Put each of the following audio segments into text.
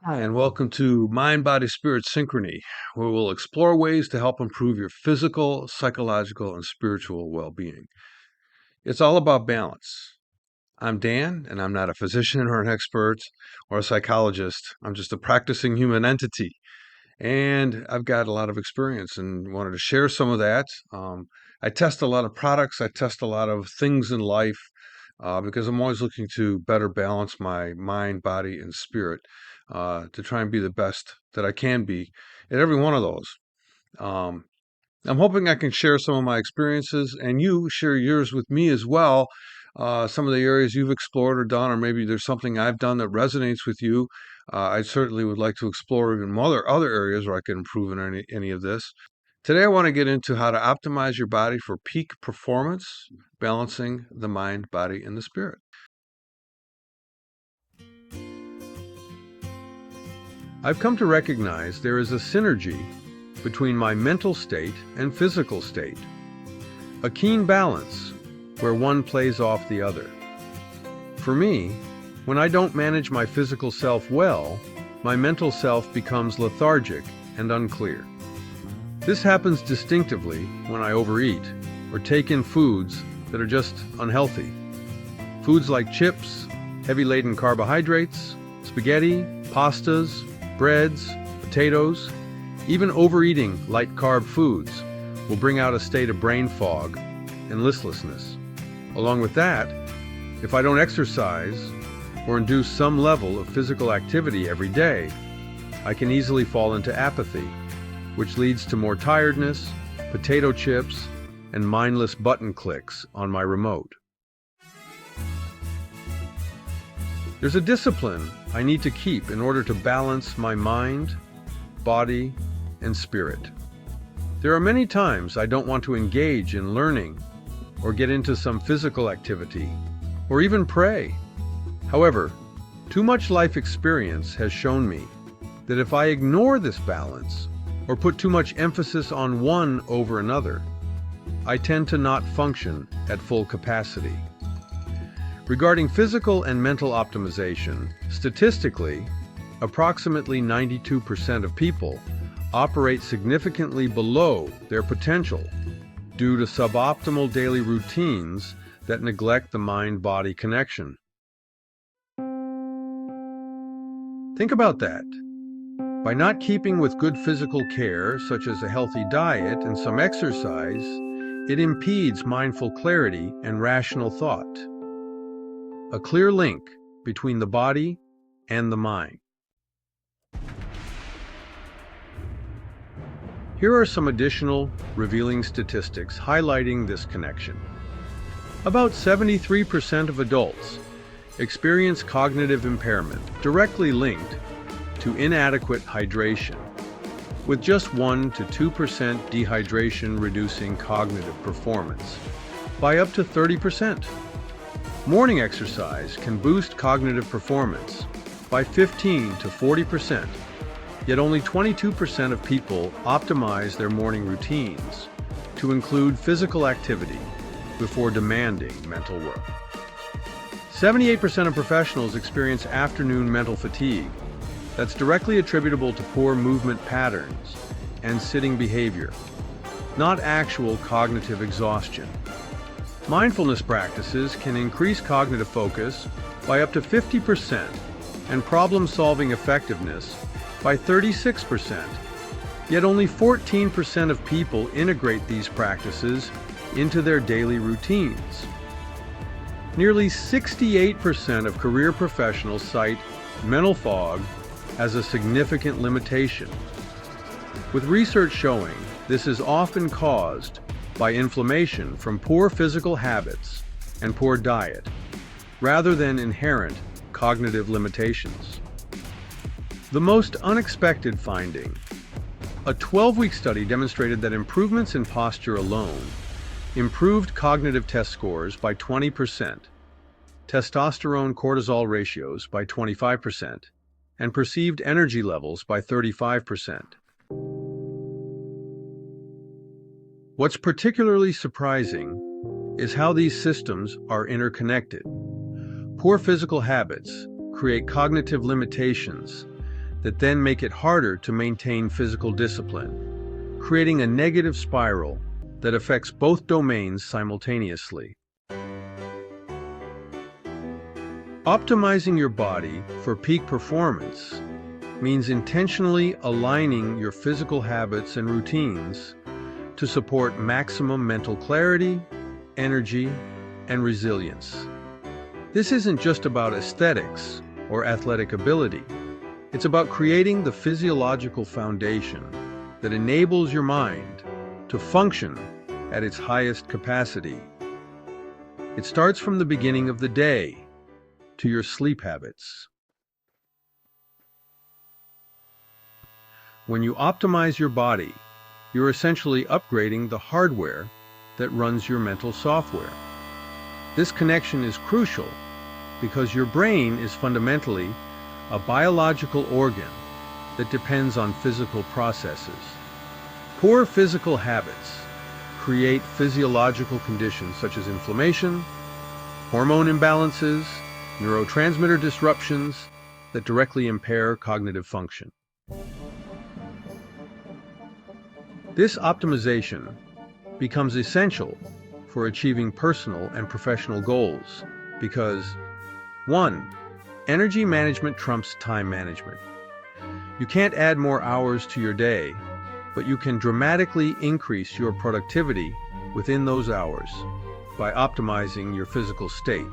Hi, and welcome to Mind, Body, Spirit Synchrony, where we'll explore ways to help improve your physical, psychological, and spiritual well being. It's all about balance. I'm Dan, and I'm not a physician or an expert or a psychologist. I'm just a practicing human entity. And I've got a lot of experience and wanted to share some of that. I test a lot of products, I test a lot of things in life because I'm always looking to better balance my mind, body, and spirit to try and be the best that I can be at every one of those. Um, I'm hoping I can share some of my experiences and you share yours with me as well. Some of the areas you've explored or done, or maybe there's something I've done that resonates with you. I certainly would like to explore even other areas where I can improve in any of this. Today, I want to get into how to optimize your body for peak performance, balancing the mind, body, and the spirit. I've come to recognize there is a synergy between my mental state and physical state, a keen balance where one plays off the other. For me, when I don't manage my physical self well, my mental self becomes lethargic and unclear. This happens distinctively when I overeat or take in foods that are just unhealthy. Foods like chips, heavy-laden carbohydrates, spaghetti, pastas, breads, potatoes, even overeating light-carb foods will bring out a state of brain fog and listlessness. Along with that, if I don't exercise or induce some level of physical activity every day, I can easily fall into apathy, which leads to more tiredness, potato chips, and mindless button clicks on my remote. There's a discipline I need to keep in order to balance my mind, body, and spirit. There are many times I don't want to engage in learning or get into some physical activity or even pray. However, too much life experience has shown me that if I ignore this balance or put too much emphasis on one over another, I tend to not function at full capacity. Regarding physical and mental optimization, statistically, approximately 92% of people operate significantly below their potential due to suboptimal daily routines that neglect the mind-body connection. Think about that. By not keeping with good physical care, such as a healthy diet and some exercise, it impedes mindful clarity and rational thought. A clear link between the body and the mind. Here are some additional revealing statistics highlighting this connection. About 73% of adults experience cognitive impairment directly linked to inadequate hydration, with just 1 to 2% dehydration reducing cognitive performance by up to 30%. Morning exercise can boost cognitive performance by 15 to 40%, yet only 22% of people optimize their morning routines to include physical activity before demanding mental work. 78% of professionals experience afternoon mental fatigue that's directly attributable to poor movement patterns and sitting behavior, not actual cognitive exhaustion. Mindfulness practices can increase cognitive focus by up to 50% and problem-solving effectiveness by 36%, yet only 14% of people integrate these practices into their daily routines. Nearly 68% of career professionals cite mental fog as a significant limitation, with research showing this is often caused by inflammation from poor physical habits and poor diet, rather than inherent cognitive limitations. The most unexpected finding: a 12-week study demonstrated that improvements in posture alone improved cognitive test scores by 20%, testosterone-cortisol ratios by 25%, and perceived energy levels by 35%. What's particularly surprising is how these systems are interconnected. Poor physical habits create cognitive limitations that then make it harder to maintain physical discipline, creating a negative spiral that affects both domains simultaneously. Optimizing your body for peak performance means intentionally aligning your physical habits and routines to support maximum mental clarity, energy, and resilience. This isn't just about aesthetics or athletic ability. It's about creating the physiological foundation that enables your mind to function at its highest capacity. It starts from the beginning of the day to your sleep habits. When you optimize your body, you're essentially upgrading the hardware that runs your mental software. This connection is crucial because your brain is fundamentally a biological organ that depends on physical processes. Poor physical habits create physiological conditions such as inflammation, hormone imbalances, neurotransmitter disruptions that directly impair cognitive function. This optimization becomes essential for achieving personal and professional goals because 1. Energy management trumps time management. You can't add more hours to your day, but you can dramatically increase your productivity within those hours by optimizing your physical state.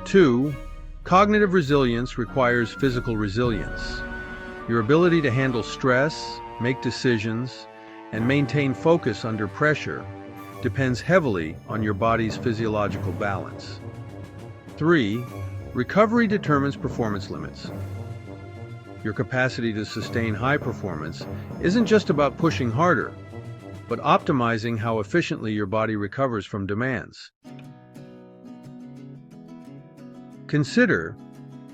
2. Cognitive resilience requires physical resilience. Your ability to handle stress, make decisions, and maintain focus under pressure depends heavily on your body's physiological balance. 3. Recovery determines performance limits. Your capacity to sustain high performance isn't just about pushing harder, but optimizing how efficiently your body recovers from demands. Consider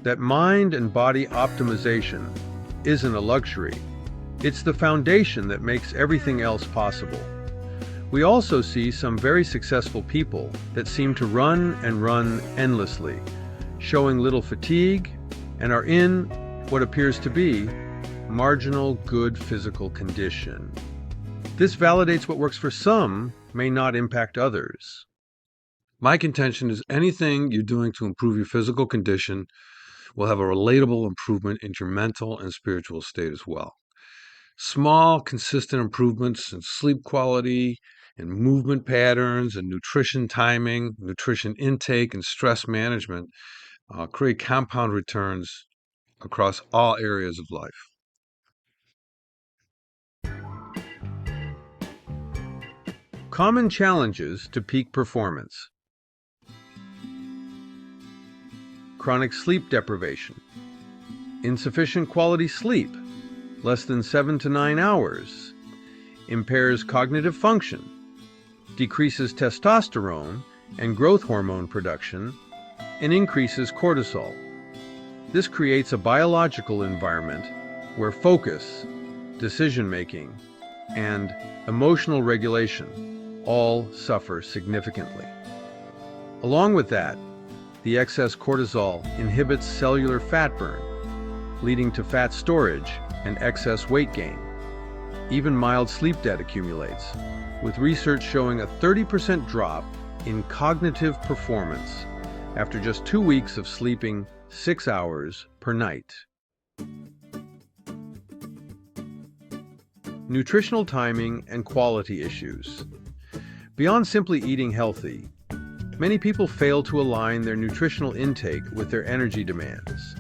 that mind and body optimization isn't a luxury. It's the foundation that makes everything else possible. We also see some very successful people that seem to run and run endlessly, showing little fatigue, and are in what appears to be marginal good physical condition. This validates what works for some may not impact others. My contention is anything you're doing to improve your physical condition will have a relatable improvement in your mental and spiritual state as well. Small, consistent improvements in sleep quality, and movement patterns, and nutrition timing, nutrition intake, and stress management create compound returns across all areas of life. Common challenges to peak performance. Chronic sleep deprivation. Insufficient quality sleep, less than 7 to 9 hours, impairs cognitive function, decreases testosterone and growth hormone production, and increases cortisol. This creates a biological environment where focus, decision-making, and emotional regulation all suffer significantly. Along with that, the excess cortisol inhibits cellular fat burn, leading to fat storage and excess weight gain. Even mild sleep debt accumulates, with research showing a 30% drop in cognitive performance after just 2 weeks of sleeping 6 hours per night. Nutritional timing and quality issues. Beyond simply eating healthy, many people fail to align their nutritional intake with their energy demands.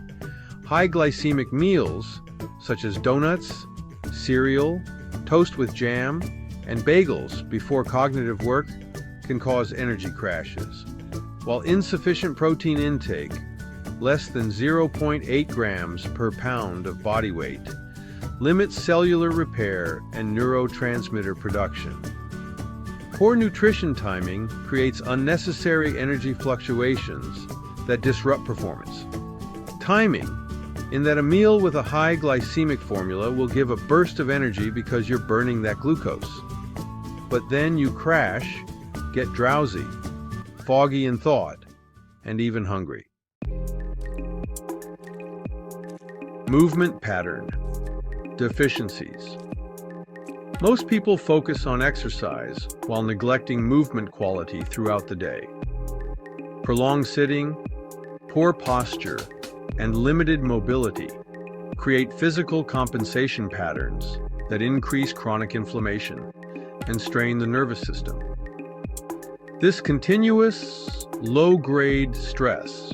High glycemic meals, such as donuts, cereal, toast with jam, and bagels before cognitive work, can cause energy crashes, while insufficient protein intake, less than 0.8 grams per pound of body weight, limits cellular repair and neurotransmitter production. Poor nutrition timing creates unnecessary energy fluctuations that disrupt performance. Timing, in that a meal with a high glycemic formula will give a burst of energy because you're burning that glucose. But then you crash, get drowsy, foggy in thought, and even hungry. Movement pattern deficiencies. Most people focus on exercise while neglecting movement quality throughout the day. Prolonged sitting, poor posture, and limited mobility create physical compensation patterns that increase chronic inflammation and strain the nervous system. This continuous, low-grade stress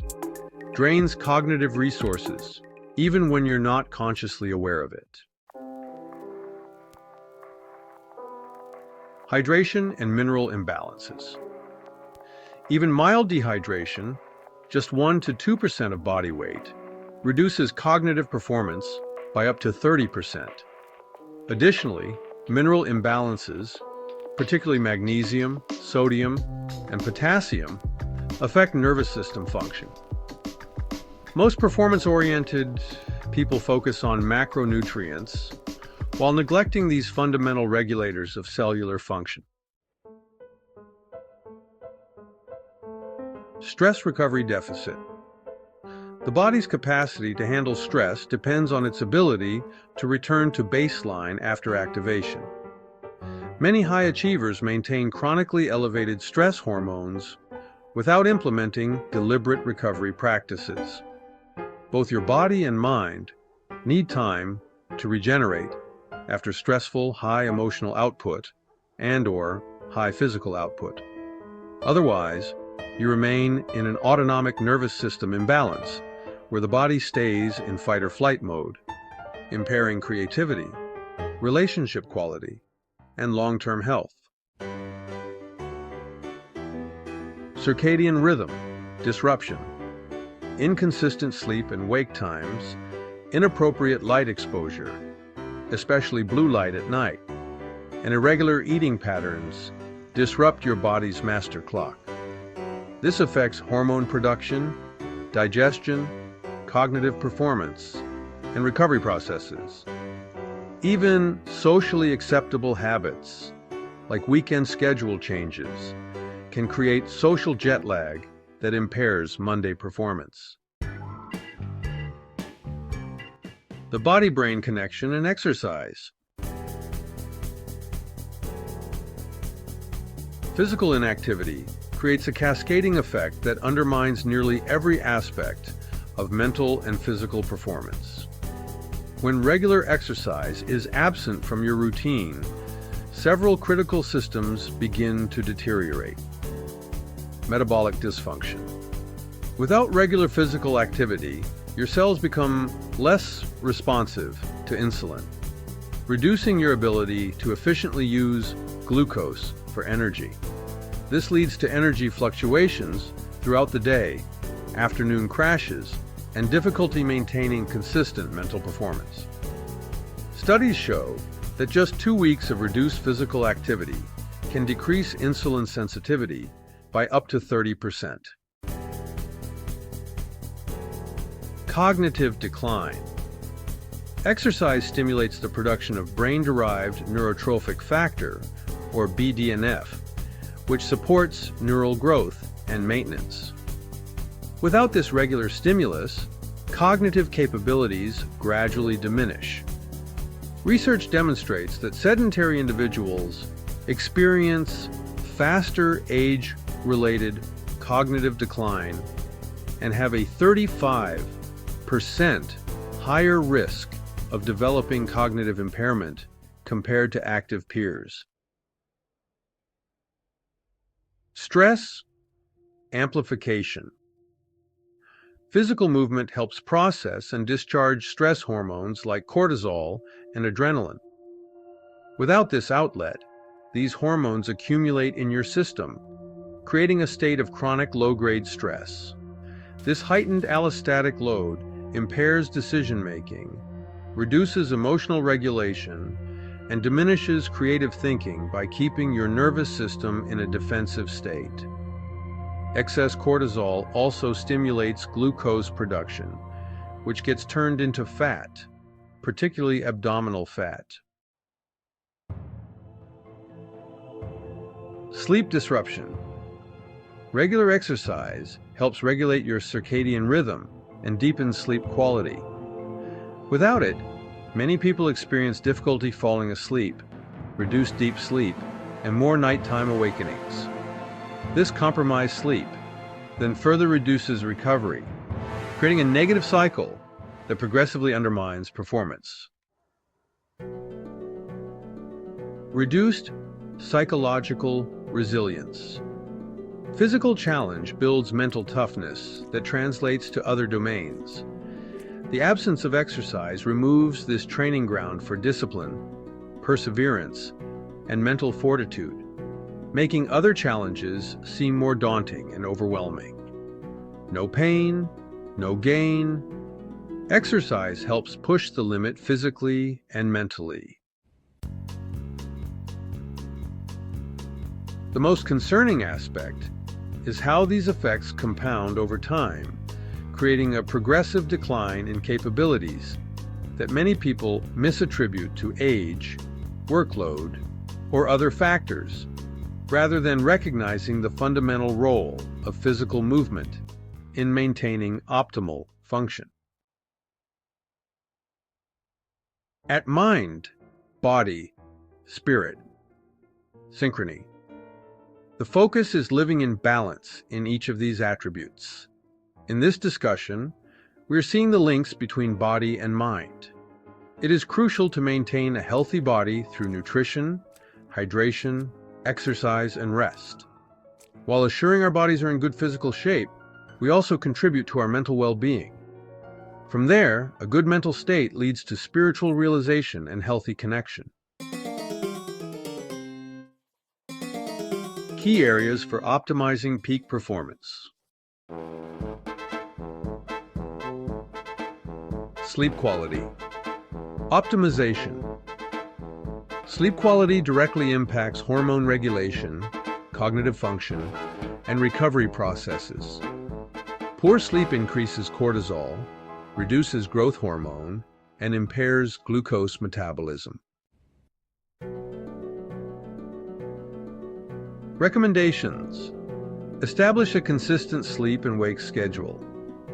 drains cognitive resources, even when you're not consciously aware of it. Hydration and mineral imbalances. Even mild dehydration, just 1 to 2% of body weight, reduces cognitive performance by up to 30%. Additionally, mineral imbalances, particularly magnesium, sodium, and potassium, affect nervous system function. Most performance-oriented people focus on macronutrients while neglecting these fundamental regulators of cellular function. Stress recovery deficit. The body's capacity to handle stress depends on its ability to return to baseline after activation. Many high achievers maintain chronically elevated stress hormones without implementing deliberate recovery practices. Both your body and mind need time to regenerate after stressful, high emotional output and/or high physical output. Otherwise, you remain in an autonomic nervous system imbalance where the body stays in fight or flight mode, impairing creativity, relationship quality, and long-term health. Circadian rhythm disruption. Inconsistent sleep and wake times, inappropriate light exposure, especially blue light at night, and irregular eating patterns disrupt your body's master clock. This affects hormone production, digestion, cognitive performance, and recovery processes. Even socially acceptable habits, like weekend schedule changes, can create social jet lag that impairs Monday performance. The body-brain connection and exercise. Physical inactivity creates a cascading effect that undermines nearly every aspect of mental and physical performance. When regular exercise is absent from your routine, several critical systems begin to deteriorate. Metabolic dysfunction. Without regular physical activity, your cells become less responsive to insulin, reducing your ability to efficiently use glucose for energy. This leads to energy fluctuations throughout the day, afternoon crashes, and difficulty maintaining consistent mental performance. Studies show that just 2 weeks of reduced physical activity can decrease insulin sensitivity by up to 30%. Cognitive decline. Exercise stimulates the production of brain-derived neurotrophic factor, or BDNF, which supports neural growth and maintenance. Without this regular stimulus, cognitive capabilities gradually diminish. Research demonstrates that sedentary individuals experience faster age-related cognitive decline and have a 35% higher risk of developing cognitive impairment compared to active peers. Stress amplification. Physical movement helps process and discharge stress hormones like cortisol and adrenaline. Without this outlet, these hormones accumulate in your system, creating a state of chronic low-grade stress. This heightened allostatic load impairs decision-making, reduces emotional regulation, and diminishes creative thinking by keeping your nervous system in a defensive state. Excess cortisol also stimulates glucose production, which gets turned into fat, particularly abdominal fat. Sleep disruption. Regular exercise helps regulate your circadian rhythm and deepens sleep quality. Without it, many people experience difficulty falling asleep, reduced deep sleep, and more nighttime awakenings. This compromised sleep then further reduces recovery, creating a negative cycle that progressively undermines performance. Reduced psychological resilience. Physical challenge builds mental toughness that translates to other domains. The absence of exercise removes this training ground for discipline, perseverance, and mental fortitude, making other challenges seem more daunting and overwhelming. No pain, no gain. Exercise helps push the limit physically and mentally. The most concerning aspect is how these effects compound over time, creating a progressive decline in capabilities that many people misattribute to age, workload, or other factors, rather than recognizing the fundamental role of physical movement in maintaining optimal function. At mind, body, spirit, synchrony. The focus is living in balance in each of these attributes. In this discussion, we are seeing the links between body and mind. It is crucial to maintain a healthy body through nutrition, hydration, exercise, and rest. While assuring our bodies are in good physical shape, we also contribute to our mental well-being. From there, a good mental state leads to spiritual realization and healthy connection. Key areas for optimizing peak performance. Sleep quality. Optimization. Sleep quality directly impacts hormone regulation, cognitive function, and recovery processes. Poor sleep increases cortisol, reduces growth hormone, and impairs glucose metabolism. Recommendations. Establish a consistent sleep and wake schedule.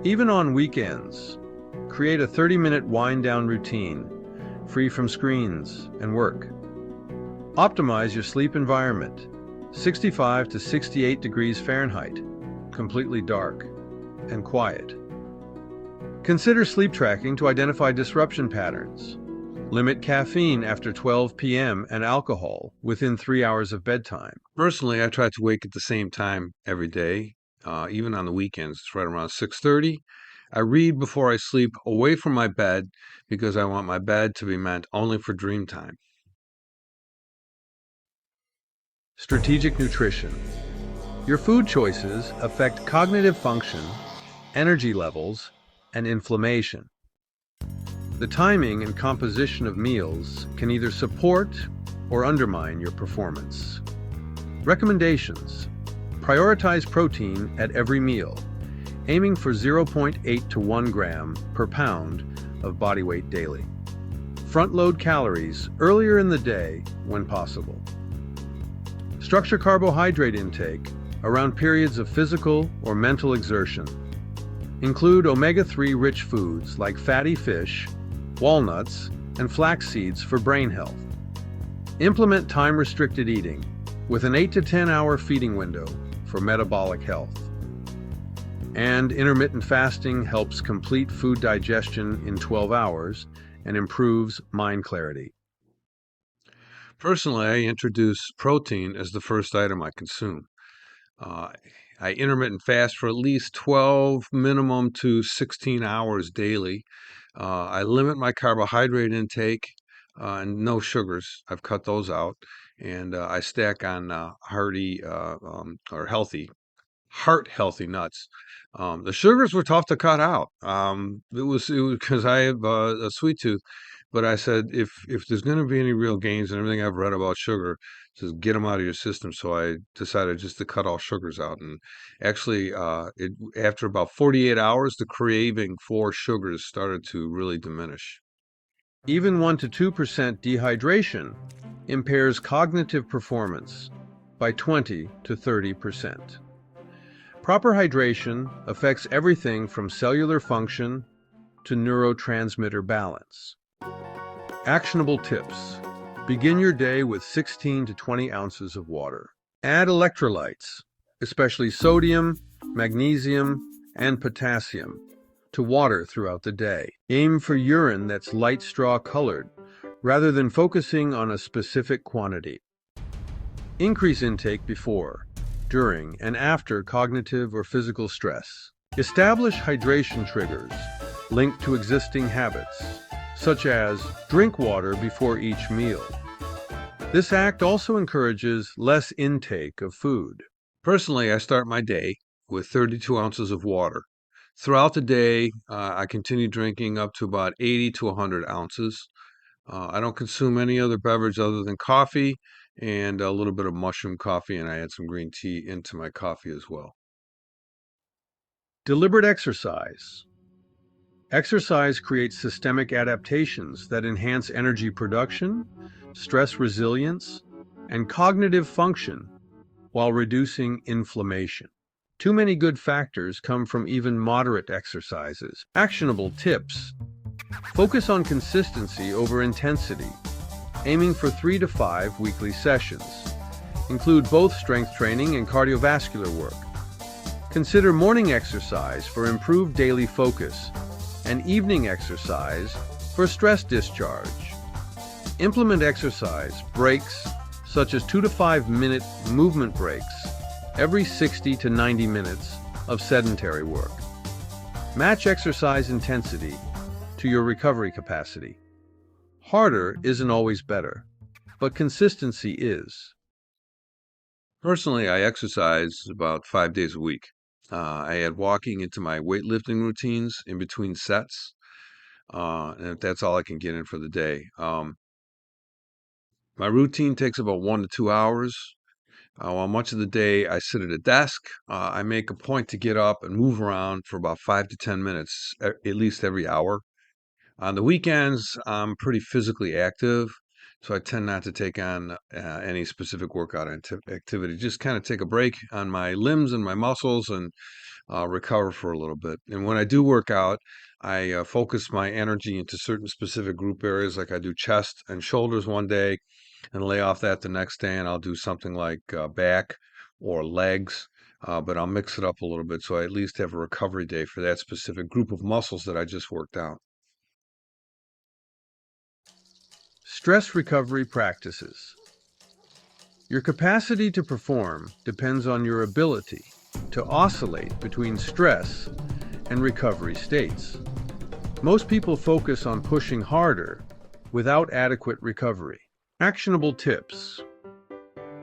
Even on weekends, create a 30-minute wind-down routine, free from screens and work. Optimize your sleep environment, 65 to 68 degrees Fahrenheit, completely dark and quiet. Consider sleep tracking to identify disruption patterns. Limit caffeine after 12 p.m. and alcohol within 3 hours of bedtime. Personally, I try to wake at the same time every day, even on the weekends. It's right around 6:30. I read before I sleep away from my bed because I want my bed to be meant only for dream time. Strategic nutrition. Your food choices affect cognitive function, energy levels, and inflammation. The timing and composition of meals can either support or undermine your performance. Recommendations. Prioritize protein at every meal, aiming for 0.8 to 1 gram per pound of body weight daily. Front-load calories earlier in the day when possible. Structure carbohydrate intake around periods of physical or mental exertion. Include omega-3 rich foods like fatty fish, walnuts, and flax seeds for brain health. Implement time-restricted eating with an 8 to 10 hour feeding window for metabolic health. And intermittent fasting helps complete food digestion in 12 hours and improves mind clarity. Personally, I introduce protein as the first item I consume. I intermittent fast for at least 12 minimum to 16 hours daily. I limit my carbohydrate intake and no sugars. I've cut those out. And I stack on heart healthy nuts. The sugars were tough to cut out. It was because I have a sweet tooth, but I said if there's going to be any real gains and everything I've read about sugar, just get them out of your system. So I decided just to cut all sugars out, and actually, after about 48 hours, the craving for sugars started to really diminish. Even 1 to 2% dehydration impairs cognitive performance by 20 to 30%. Proper hydration affects everything from cellular function, to neurotransmitter balance. Actionable tips. Begin your day with 16 to 20 ounces of water. Add electrolytes, especially sodium, magnesium, and potassium, to water throughout the day. Aim for urine that's light straw colored, rather than focusing on a specific quantity. Increase intake before, during, and after cognitive or physical stress. Establish hydration triggers linked to existing habits, such as drink water before each meal. This act also encourages less intake of food. Personally, I start my day with 32 ounces of water. Throughout the day, I continue drinking up to about 80 to 100 ounces. I don't consume any other beverage other than coffee and a little bit of mushroom coffee, and I add some green tea into my coffee as well. Deliberate exercise. Exercise creates systemic adaptations that enhance energy production, stress resilience, and cognitive function while reducing inflammation. Too many good factors come from even moderate exercises. Actionable tips. Focus on consistency over intensity, aiming for 3 to 5 weekly sessions. Include both strength training and cardiovascular work. Consider morning exercise for improved daily focus and evening exercise for stress discharge. Implement exercise breaks, such as 2 to 5 minute movement breaks, every 60 to 90 minutes of sedentary work. Match exercise intensity to your recovery capacity. Harder isn't always better, but consistency is. Personally, I exercise about 5 days a week. I add walking into my weightlifting routines in between sets, and that's all I can get in for the day. My routine takes about 1 to 2 hours. While much of the day I sit at a desk, I make a point to get up and move around for about 5 to 10 minutes, at least every hour. On the weekends, I'm pretty physically active, so I tend not to take on any specific workout activity. Just kind of take a break on my limbs and my muscles and recover for a little bit. And when I do work out, I focus my energy into certain specific group areas, like I do chest and shoulders one day and lay off that the next day, and I'll do something like back or legs. But I'll mix it up a little bit so I at least have a recovery day for that specific group of muscles that I just worked out. Stress recovery practices. Your capacity to perform depends on your ability to oscillate between stress and recovery states. Most people focus on pushing harder without adequate recovery. Actionable tips.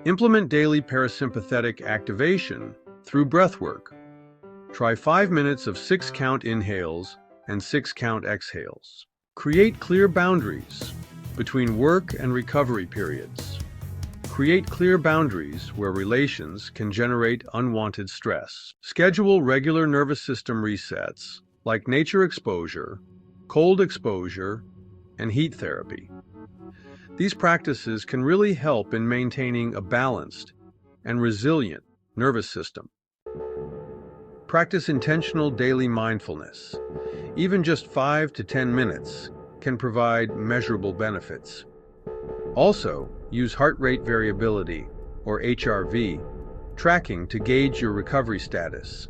Implement daily parasympathetic activation through breathwork. Try 5 minutes of 6-count inhales and 6-count exhales. Create clear boundaries between work and recovery periods. Create clear boundaries where relations can generate unwanted stress. Schedule regular nervous system resets like nature exposure, cold exposure, and heat therapy. These practices can really help in maintaining a balanced and resilient nervous system. Practice intentional daily mindfulness. Even just 5 to 10 minutes can provide measurable benefits. Also, use heart rate variability, or HRV, tracking to gauge your recovery status.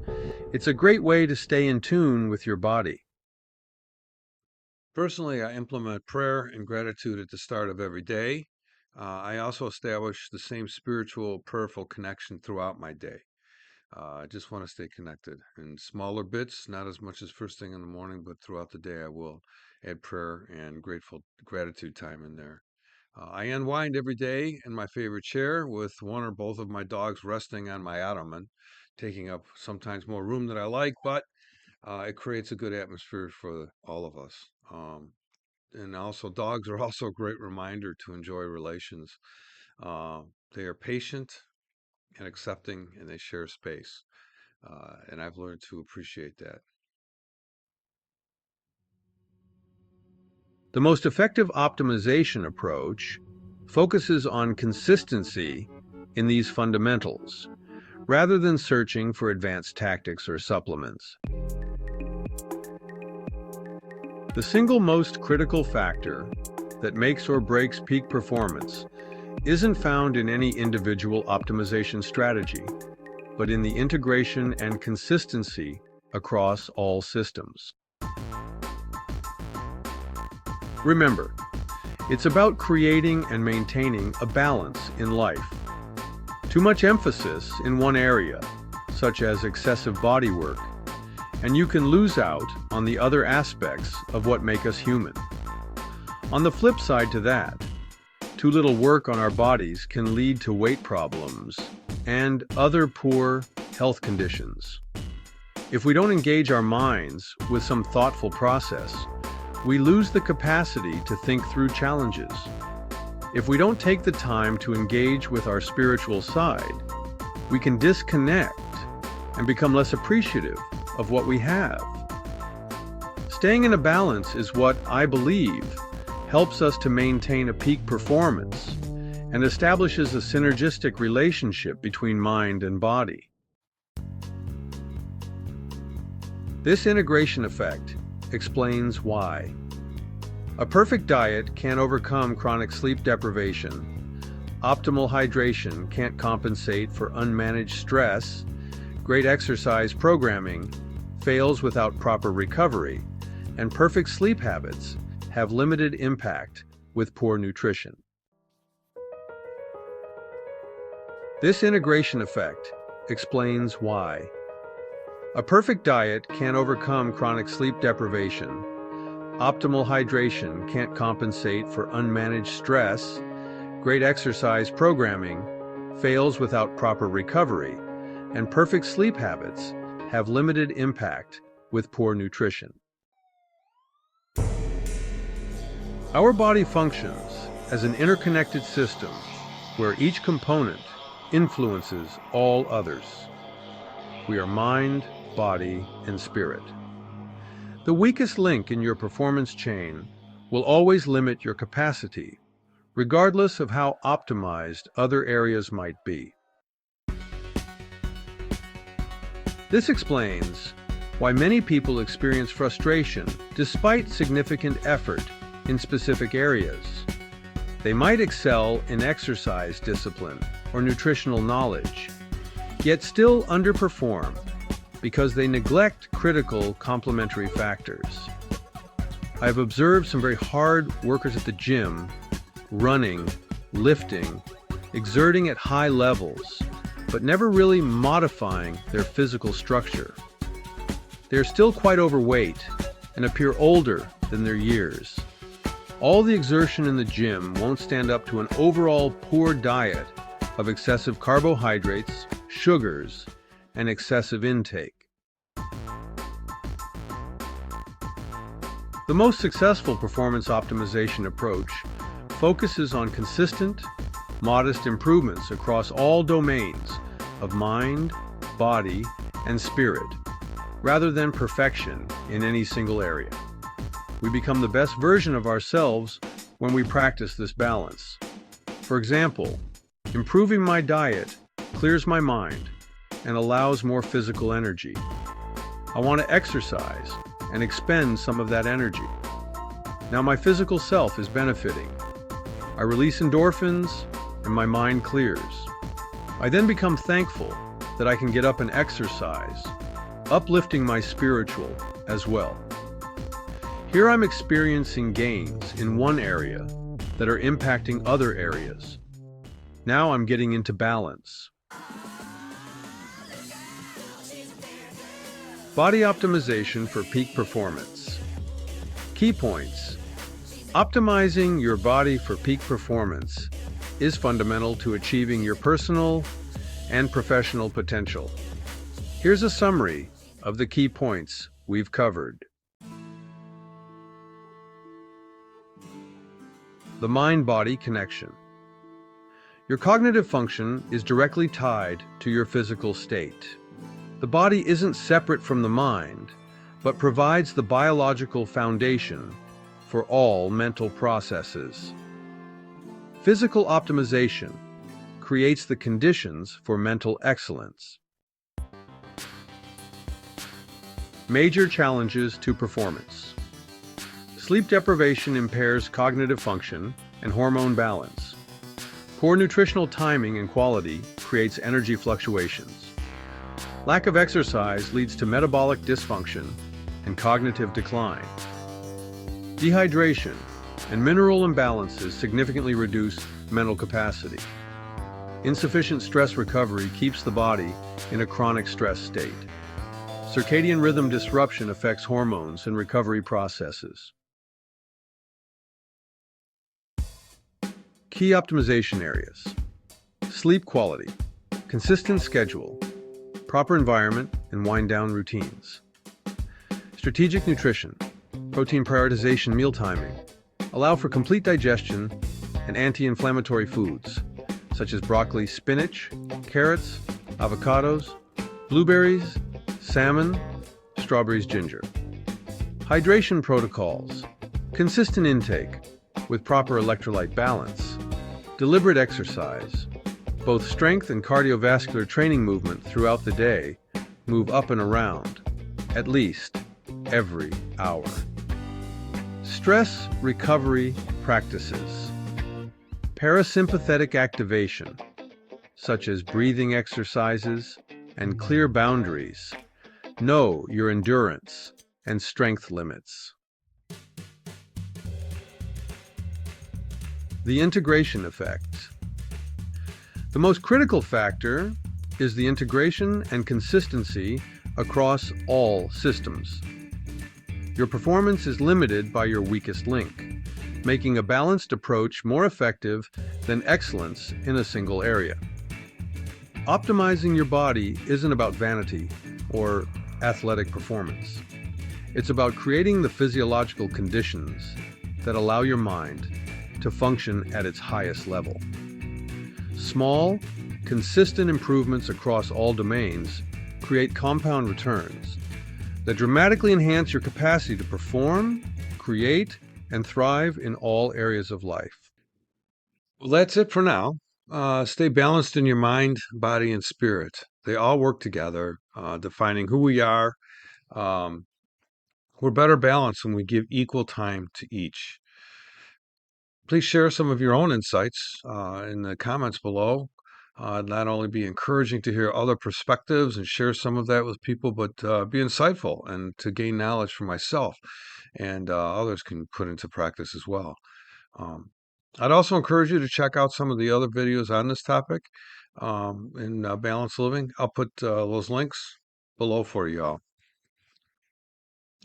It's a great way to stay in tune with your body. Personally, I implement prayer and gratitude at the start of every day. I also establish the same spiritual, prayerful connection throughout my day. I just want to stay connected in smaller bits, not as much as first thing in the morning, but throughout the day I will add prayer and gratitude time in there. I unwind every day in my favorite chair with one or both of my dogs resting on my ottoman, taking up sometimes more room than I like, but it creates a good atmosphere for all of us. And also, dogs are also a great reminder to enjoy relations. They are patient and accepting, and they share space. And I've learned to appreciate that. The most effective optimization approach focuses on consistency in these fundamentals, rather than searching for advanced tactics or supplements. The single most critical factor that makes or breaks peak performance isn't found in any individual optimization strategy, but in the integration and consistency across all systems. Remember, it's about creating and maintaining a balance in life. Too much emphasis in one area, such as excessive body work, and you can lose out on the other aspects of what make us human. On the flip side to that, too little work on our bodies can lead to weight problems and other poor health conditions. If we don't engage our minds with some thoughtful process, we lose the capacity to think through challenges. If we don't take the time to engage with our spiritual side, we can disconnect and become less appreciative of what we have. Staying in a balance is what I believe helps us to maintain a peak performance and establishes a synergistic relationship between mind and body. This integration effect explains why. A perfect diet can't overcome chronic sleep deprivation. Optimal hydration can't compensate for unmanaged stress. Great exercise programming fails without proper recovery. And perfect sleep habits have limited impact with poor nutrition. This integration effect explains why. A perfect diet can't overcome chronic sleep deprivation. Optimal hydration can't compensate for unmanaged stress. Great exercise programming fails without proper recovery. And perfect sleep habits have limited impact with poor nutrition. Our body functions as an interconnected system where each component influences all others. We are mind, body, and spirit. The weakest link in your performance chain will always limit your capacity, regardless of how optimized other areas might be. This explains why many people experience frustration despite significant effort in specific areas. They might excel in exercise discipline or nutritional knowledge, yet still underperform because they neglect critical complementary factors. I've observed some very hard workers at the gym, running, lifting, exerting at high levels, but never really modifying their physical structure. They're still quite overweight and appear older than their years. All the exertion in the gym won't stand up to an overall poor diet of excessive carbohydrates, sugars, and excessive intake. The most successful performance optimization approach focuses on consistent, modest improvements across all domains of mind, body, and spirit, rather than perfection in any single area. We become the best version of ourselves when we practice this balance. For example, improving my diet clears my mind and allows more physical energy. I want to exercise and expend some of that energy. Now my physical self is benefiting. I release endorphins and my mind clears. I then become thankful that I can get up and exercise, uplifting my spiritual as well. Here I'm experiencing gains in one area that are impacting other areas. Now I'm getting into balance. Body optimization for peak performance. Key points. Optimizing your body for peak performance is fundamental to achieving your personal and professional potential. Here's a summary of the key points we've covered. The mind-body connection. Your cognitive function is directly tied to your physical state. The body isn't separate from the mind, but provides the biological foundation for all mental processes. Physical optimization creates the conditions for mental excellence. Major challenges to performance. Sleep deprivation impairs cognitive function and hormone balance. Poor nutritional timing and quality creates energy fluctuations. Lack of exercise leads to metabolic dysfunction and cognitive decline. Dehydration and mineral imbalances significantly reduce mental capacity. Insufficient stress recovery keeps the body in a chronic stress state. Circadian rhythm disruption affects hormones and recovery processes. Key optimization areas: sleep quality, consistent schedule, proper environment, and wind-down routines. Strategic nutrition, protein prioritization, meal timing, allow for complete digestion and anti-inflammatory foods, such as broccoli, spinach, carrots, avocados, blueberries, salmon, strawberries, ginger. Hydration protocols, consistent intake with proper electrolyte balance, deliberate exercise, both strength and cardiovascular training movement throughout the day, move up and around, at least every hour. Stress recovery practices. Parasympathetic activation, such as breathing exercises and clear boundaries, know your endurance and strength limits. The integration effect. The most critical factor is the integration and consistency across all systems. Your performance is limited by your weakest link, making a balanced approach more effective than excellence in a single area. Optimizing your body isn't about vanity or athletic performance. It's about creating the physiological conditions that allow your mind to function at its highest level. Small, consistent improvements across all domains create compound returns that dramatically enhance your capacity to perform, create, and thrive in all areas of life. Well, that's it for now. Stay balanced in your mind, body, and spirit. They all work together, defining who we are. We're better balanced when we give equal time to each. Please share some of your own insights in the comments below. It'd not only be encouraging to hear other perspectives and share some of that with people, but be insightful and to gain knowledge for myself and others can put into practice as well. I'd also encourage you to check out some of the other videos on this topic in balanced living. I'll put those links below for you all.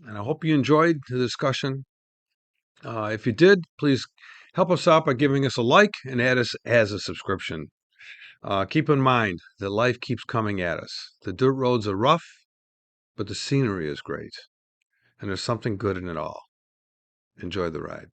And I hope you enjoyed the discussion. If you did, please help us out by giving us a like and add us as a subscription. Keep in mind that life keeps coming at us. The dirt roads are rough, but the scenery is great. And there's something good in it all. Enjoy the ride.